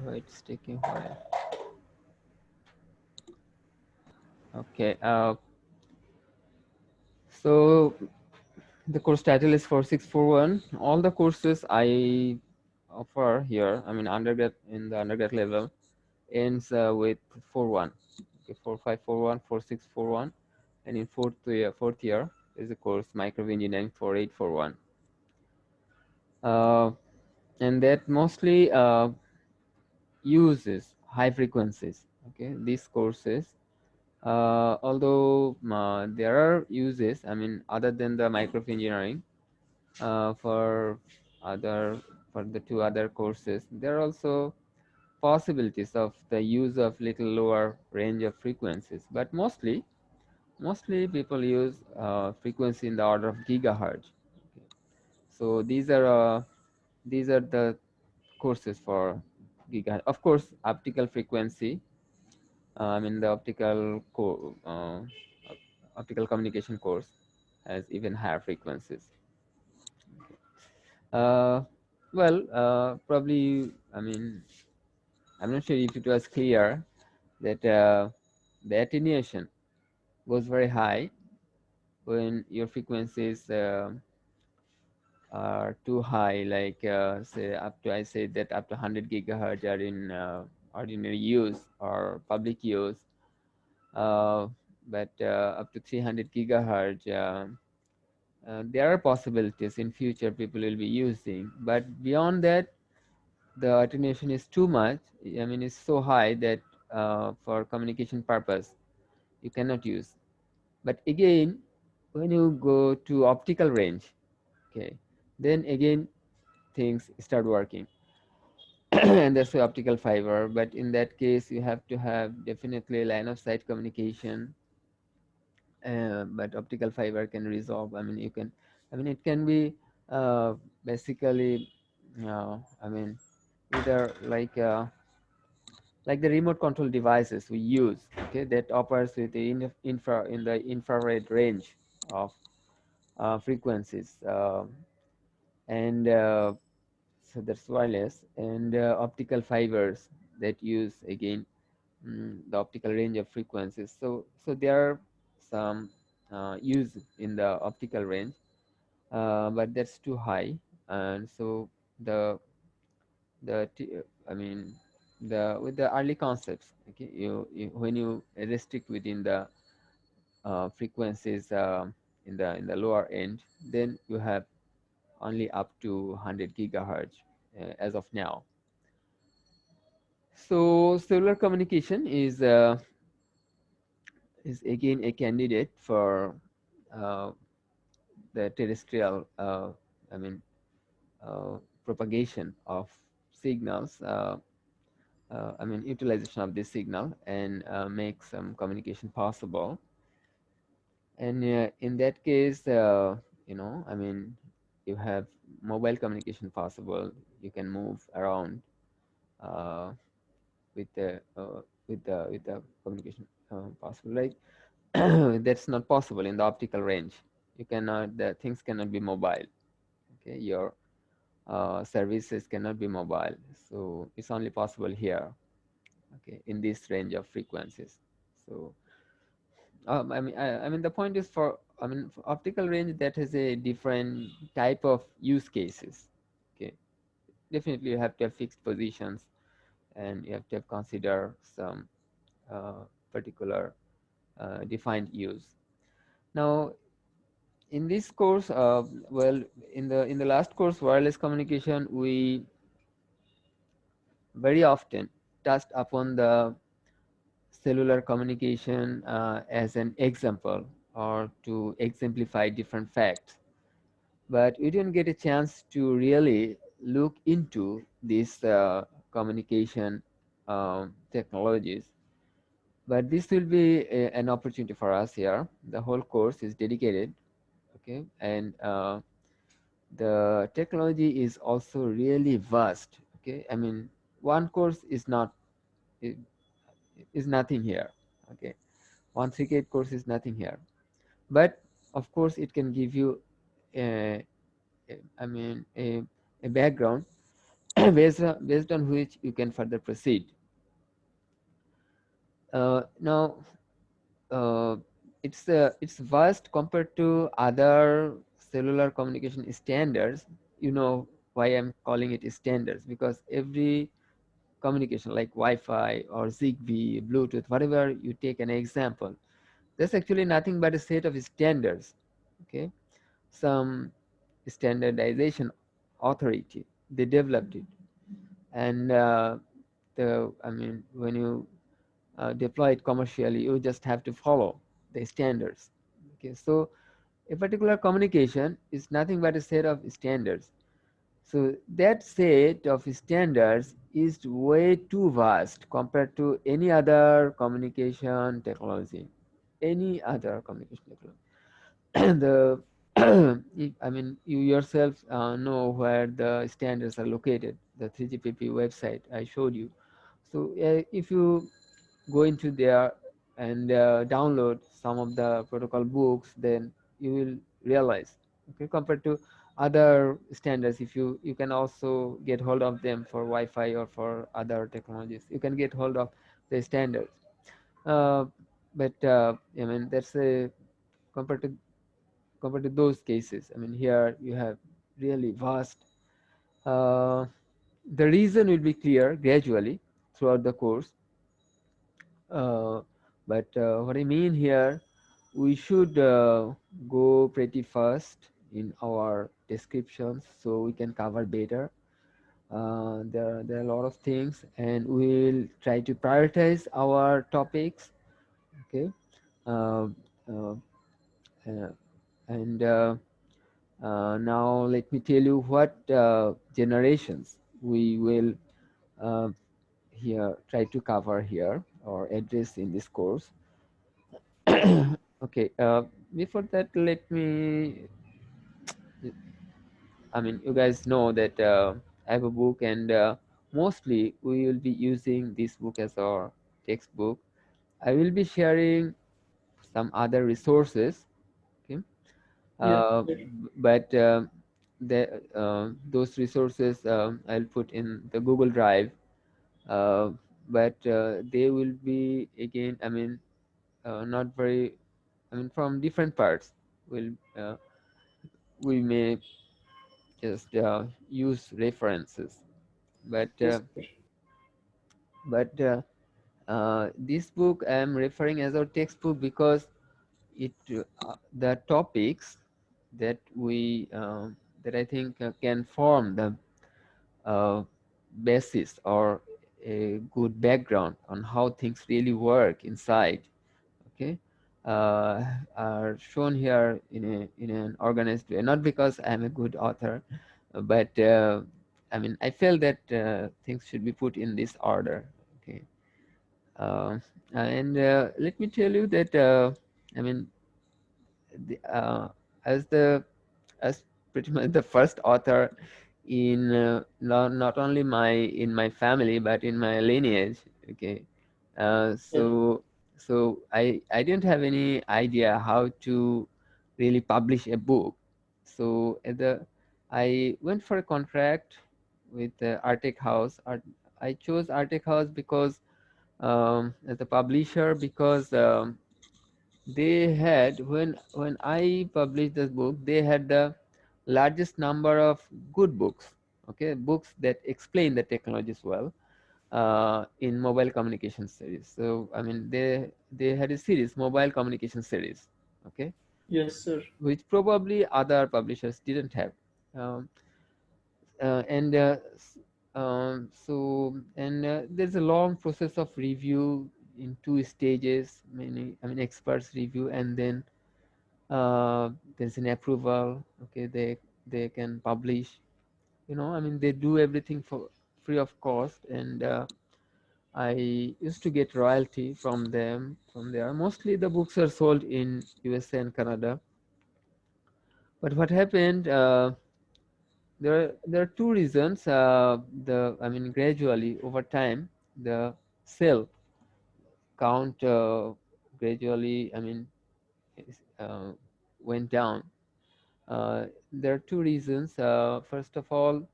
Why it's taking a while. Okay. So the course title is 4641. All the courses I offer here, I mean undergrad, in the undergrad level, ends with 41. Okay, 4541, 4641, and in fourth year is the course microwave engineering 4841. And that mostly uses high frequencies. Okay, these courses, although there are uses, I mean, other than the microwave engineering, for other, for the two other courses, there are also possibilities of the use of little lower range of frequencies, but mostly people use frequency in the order of gigahertz. Okay. So these are the courses for gigahertz. Of course, optical frequency, I mean the optical communication course has even higher frequencies. Uh, Probably, I mean, I'm not sure if it was clear that the attenuation goes very high when your frequencies are too high, like say up to, I say that up to 100 gigahertz are in ordinary use or public use, uh, but up to 300 gigahertz. There are possibilities in future people will be using, but beyond that, the attenuation is too much. I mean, it's so high that for communication purpose, you cannot use. But again, when you go to optical range, okay, then again things start working. And that's why optical fiber. But in that case, you have to have definitely line of sight communication. But optical fiber can resolve. I mean, you can. I mean, it can be basically. I mean, either like the remote control devices we use, okay, that operates with the in the infrared range of frequencies, and so that's wireless, and optical fibers that use again the optical range of frequencies. So there are some use in the optical range, but that's too high, and so the I mean, the with the early concepts, okay, you when you restrict within the frequencies in the lower end, then you have only up to 100 gigahertz as of now. So cellular communication is again a candidate for uh, the terrestrial, I mean, propagation of signals. I mean, utilization of this signal and make some communication possible. And in that case, I mean, you have mobile communication possible. You can move around uh, with the communication possible. Like that's not possible in the optical range. You cannot. The things cannot be mobile. Okay, your services cannot be mobile. So it's only possible here. Okay, in this range of frequencies. So I mean, the point is for, I mean, for optical range that has a different type of use cases. Okay, definitely you have to have fixed positions, and you have to have consider some particular defined use. Now, in this course, in the last course, wireless communication, we very often touched upon the cellular communication as an example or to exemplify different facts. But we didn't get a chance to really look into these communication technologies. But this will be an opportunity for us here. The whole course is dedicated, okay, and the technology is also really vast. Okay, I mean, one course is nothing here. Okay, one 3K course is nothing here, but of course it can give you a, I mean a background based on which you can further proceed. Now, uh, it's vast compared to other cellular communication standards. You know why I'm calling it standards, because every communication like Wi-Fi or Zigbee, Bluetooth, whatever you take an example, that's actually nothing but a set of standards. Okay, some standardization authority, they developed it, and when you deploy it commercially, you just have to follow the standards. Okay, so a particular communication is nothing but a set of standards. So that set of standards is way too vast compared to any other communication technology. Any other communication technology. The you yourself know where the standards are located. The 3GPP website I showed you. So if you go into there and download some of the protocol books, then you will realize, okay, compared to other standards, if you can also get hold of them for Wi-Fi or for other technologies, you can get hold of the standards. uh, but that's a compared to those cases. Here you have really vast. uh, the reason will be clear gradually throughout the course. Uh, but what I mean here, we should go pretty fast in our descriptions so we can cover better. There are a lot of things, and we'll try to prioritize our topics. Okay. Uh, uh, uh, and now let me tell you what generations we will uh, here try to cover here or address in this course. Okay, before that, let me, you guys know that I have a book, and mostly we will be using this book as our textbook. I will be sharing some other resources, okay? Yeah, Uh, sure. but those resources I'll put in the Google Drive, uh, but they will be again, not very, from different parts. Will We may just use references, but Yes, sir. this book I am referring as our textbook because it the topics that we that I think can form the uh, basis or a good background on how things really work inside. Okay, uh, are shown here in an organized way. Not because I'm a good author, but I feel that things should be put in this order. Okay, and let me tell you that I mean as the as pretty much the first author in not only in my family but in my lineage. Okay, Yeah. so I didn't have any idea how to really publish a book. So I went for a contract with Artec House. I chose Artec House because as a publisher, because they had, when I published this book, they had the largest number of good books. Okay, books that explain the technologies well in mobile communication series. So they had a series, mobile communication series. Okay, Yes, sir. which probably other publishers didn't have. Um, and so and There's a long process of review in two stages. Many, experts review, and then there's an approval. Okay, they can publish. They do everything for free of cost, and I used to get royalty from them from there. Mostly the books are sold in USA and Canada. But what happened? There are two reasons. Gradually over time, the sale count gradually, uh, went down. There are two reasons. First of all,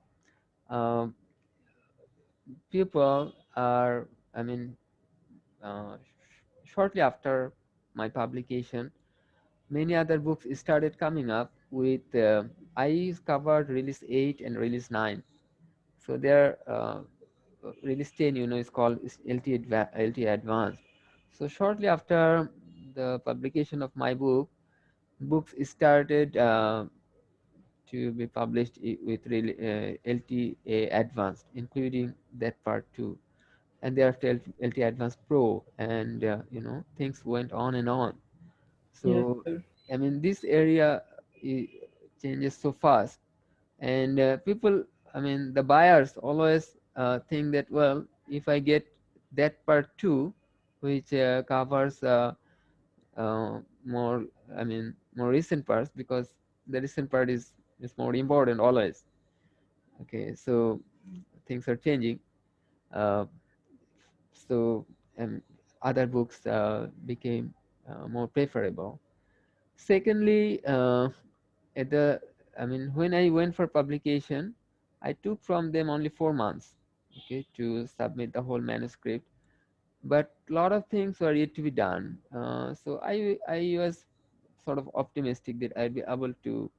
um, people are, I mean, shortly after my publication, many other books started coming up with, I covered release 8 and release 9. So their release 10, is called LT Advanced. So shortly after the publication of my book, books started to be published with LTA Advanced, including that part too. And thereafter LTA Advanced Pro, and things went on and on. Yes, So, sir. I mean, this area i- changes so fast, and people, I mean, the buyers always think that, well, if I get that part too, which covers more, I mean, more recent parts, because the recent part is more important always. Okay, so things are changing. Uh, so other books became more preferable. Secondly, at the I mean, when I went for publication, I took from them only 4 months, okay, to submit the whole manuscript. But a lot of things were yet to be done. So I was sort of optimistic that I'd be able to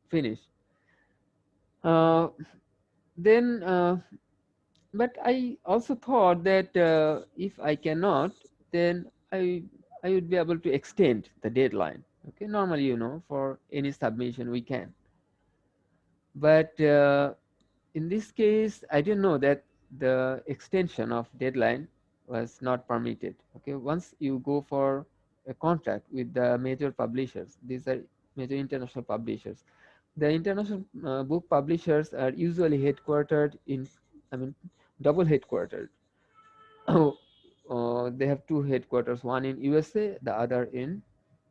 finish. Uh, then, but I also thought that if I cannot, then I would be able to extend the deadline. Okay, normally, for any submission we can. But in this case, I didn't know that the extension of deadline was not permitted. Okay, once you go for a contract with the major publishers, these are major international publishers. The international book publishers are usually headquartered in, I mean, double headquartered. They have two headquarters, one in USA, the other in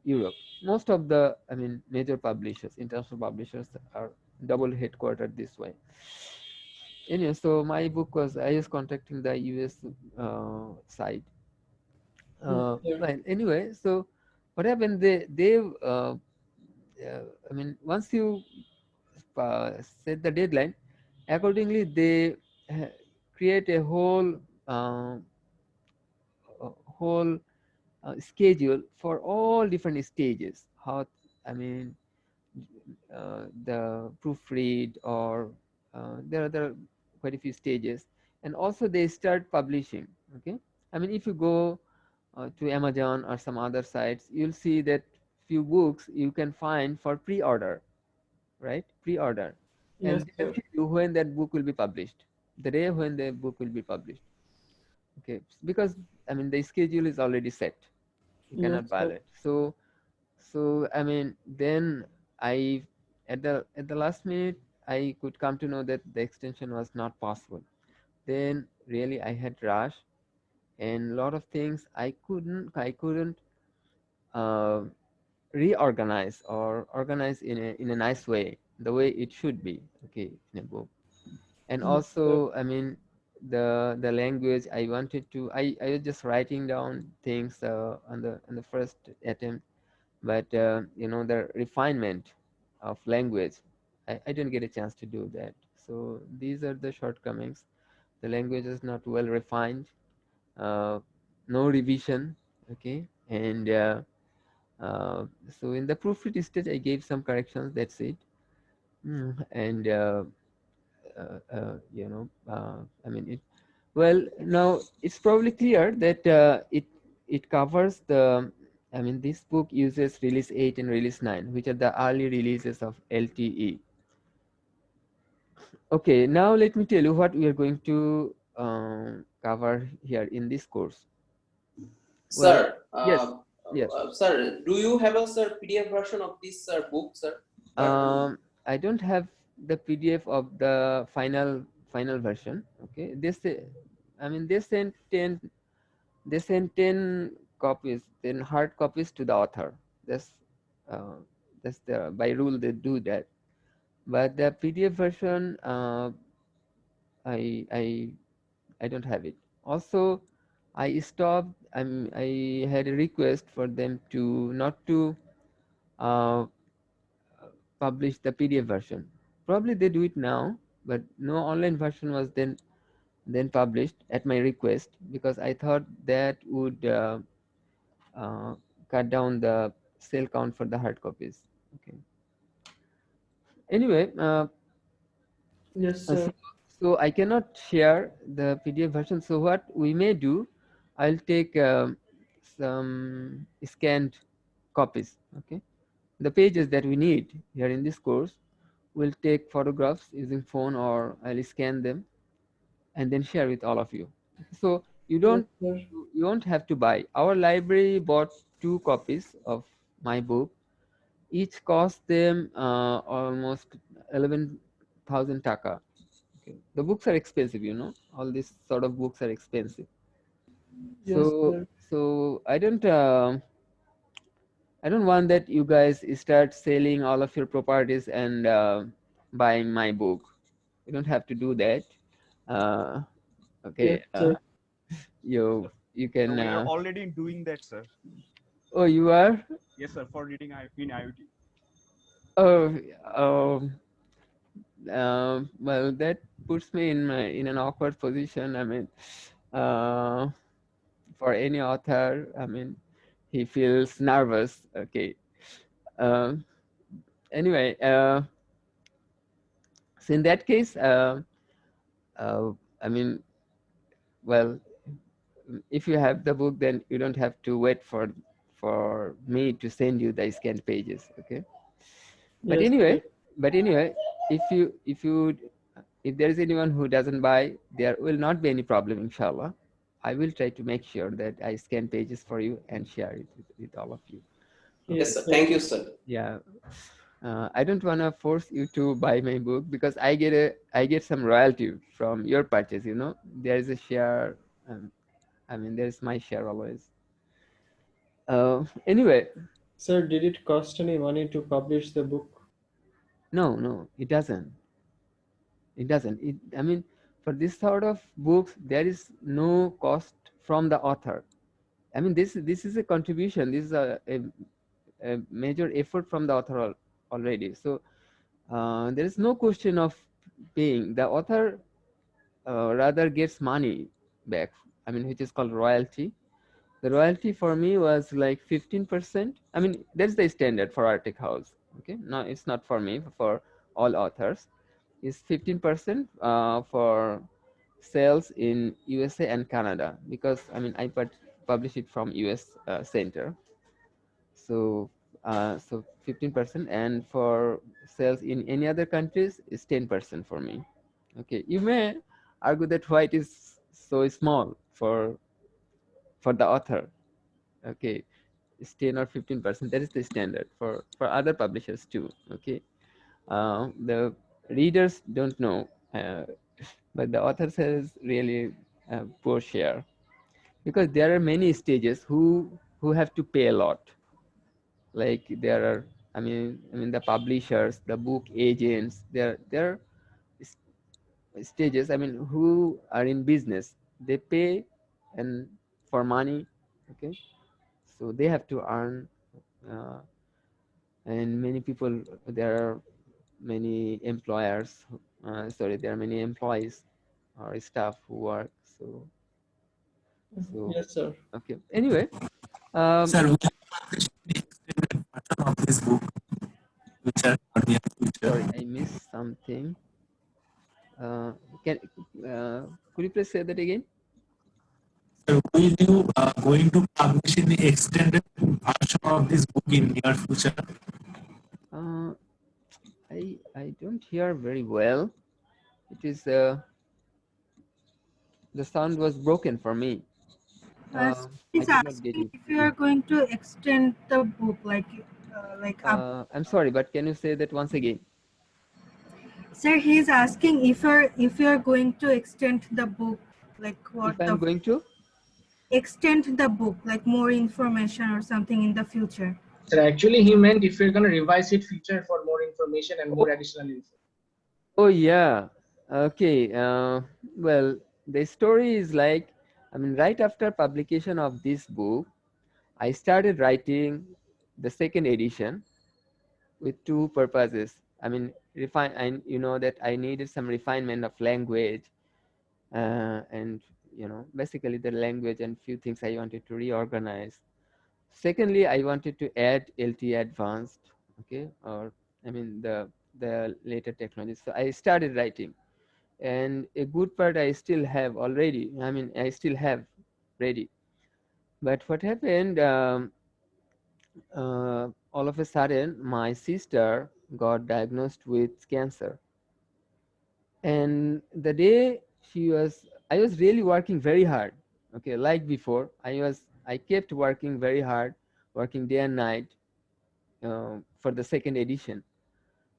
Europe. Most of the, I mean, major publishers, international publishers, are double headquartered this way. Anyway, so my book was, I was contacting the US side. Yes, sir. Well, anyway, so what happened? I mean, once you set the deadline, accordingly they uh, create a uh, whole schedule for all different stages. How, I mean, the proofread, or there are quite a few stages, and also they start publishing. Okay, I mean, if you go to Amazon or some other sites, you'll see that few books you can find for pre-order, right? Pre-order, Yes, and they'll sir. tell you when that book will be published, the day when the book will be published. Okay, because I mean the schedule is already set, you Yes, cannot sir. violate. So I mean, then I, at the last minute, I could come to know that the extension was not possible. Then really I had rush, and a lot of things I couldn't uh, reorganize or organize in a nice way, the way it should be, okay, in a book. And Yes, sir. also, I mean, the language I wanted to, I was just writing down things on the first attempt, but the refinement of language, I didn't get a chance to do that. So these are the shortcomings. The language is not well refined, uh, no revision, okay, and so in the proofread stage I gave some corrections, that's it. And I mean, well, now it's probably clear that it covers the, I mean, this book uses release 8 and release 9, which are the early releases of LTE. Okay, now let me tell you what we are going to cover here in this course. Well, Sir, yes, yes. sir, do you have a sir PDF version of this sir book, sir? But I don't have the PDF of the final version. Okay, I mean, they sent 10 copies, 10 hard copies to the author. That's uh, that's the, by rule they do that. But the PDF version, I I I don't have it. Also, I stopped. I had a request for them to not to uh, publish the PDF version. Probably they do it now, but no online version was then then published at my request, because I thought that would cut down the sale count for the hard copies. Okay. Anyway, Yes, so, sir. so I cannot share the PDF version. So what we may do, I'll take some scanned copies. Okay, the pages that we need here in this course, we'll take photographs using phone, or I'll scan them and then share with all of you. So you Yes, don't sir. you won't have to buy. Our library bought 2 copies of my book. Each cost them almost 11,000 taka. Okay. The books are expensive, you know. All these sort of books are expensive. Yes, So sir. I don't want that you guys start selling all of your properties and buying my book. You don't have to do that. Uh, Yes, okay. sir. You can. We are already doing that, sir. Oh, you are. Yes, sir. For reading in IoT. Oh, well, that puts me in an awkward position. I mean, uh, for any author, I mean, he feels nervous. Okay. Um, anyway, so in that case, I mean, well, if you have the book, then you don't have to wait for me to send you the scanned pages. Okay. But Yes, anyway, sir. if there is anyone who doesn't buy, there will not be any problem, inshallah. I will try to make sure that I scan pages for you and share it with all of you. Yes, Yes, sir. sir. Thank you, sir. Yeah. I don't want to force you to buy my book, because I get some royalty from your purchase, you know. There is a share. I mean, there's my share always. Anyway, Sir, did it cost any money to publish the book? no, it doesn't. It doesn't. I mean, for this sort of books, there is no cost from the author. I mean, this is a contribution. This is a major effort from the author already. So there is no question of paying. The author rather gets money back. I mean, which is called royalty. The royalty for me was like 15%. I mean, that's the standard for Arctic House. Okay, no, it's not for me. For all authors, is 15% for sales in USA and Canada, because I mean I publish it from US center. So so 15%, and for sales in any other countries is 10% for me. Okay, you may argue that why it is so small for the author. Okay, it's 10 or 15%. That is the standard for other publishers too. Okay, the readers don't know, but the author says really poor share, because there are many stages who have to pay a lot. Like there are, I mean the publishers, the book agents, there are stages. I mean, who are in business, they pay and for money. Okay, so they have to earn, uh, and many people, there are many employers, sorry, there are many employees or staff who work. So Yes, sir. okay, anyway, Sir, we have published the extended version of this book, which are for the future. sorry, I missed something. Can could you please say that again? So, will you going to publish in the extended version of this book in near future? I don't hear very well. It is the sound was broken for me. I He's did not get asking it. if you are going to extend the book, up. I'm sorry, but can you say that once again? Sir, he's asking if you're going to extend the book, like what If I'm going to extend the book, like more information or something in the future. So actually he meant if you're going to revise it future for more information and more additional info. Oh yeah, okay. Well, the story is like, I mean, right after publication of this book, I started writing the second edition with 2 purposes. I mean, refine, and you know that I needed some refinement of language, and basically the language and few things I wanted to reorganize. Secondly, I wanted to add LTE advanced, okay, or I mean the later technologies. So I started writing, and a good part I still have already. I mean, I still have ready. But what happened? All of a sudden, my sister got diagnosed with cancer, and the day I was really working very hard. Okay, like before, I kept working very hard, working day and night for the second edition.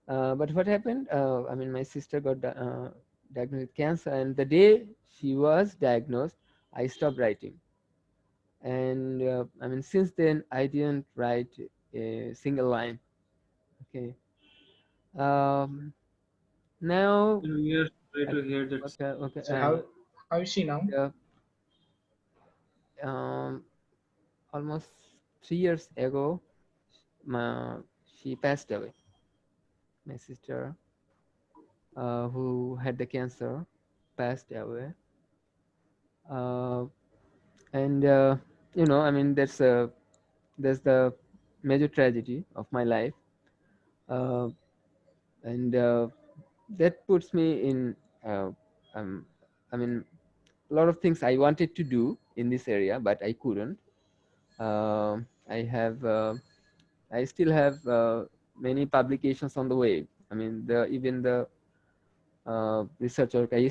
But what happened? I mean, my sister got diagnosed with cancer, and the day she was diagnosed, I stopped writing. And I mean, since then, I didn't write a single line. Okay. Now, We are sorry to hear that. okay. So how is she now? Um, almost 3 years ago, she passed away. My sister, who had the cancer, passed away. And I mean, that's the major tragedy of my life, and that puts me in. I mean, a lot of things I wanted to do in this area, but I couldn't. I still have many publications on the way. I mean, even the research work I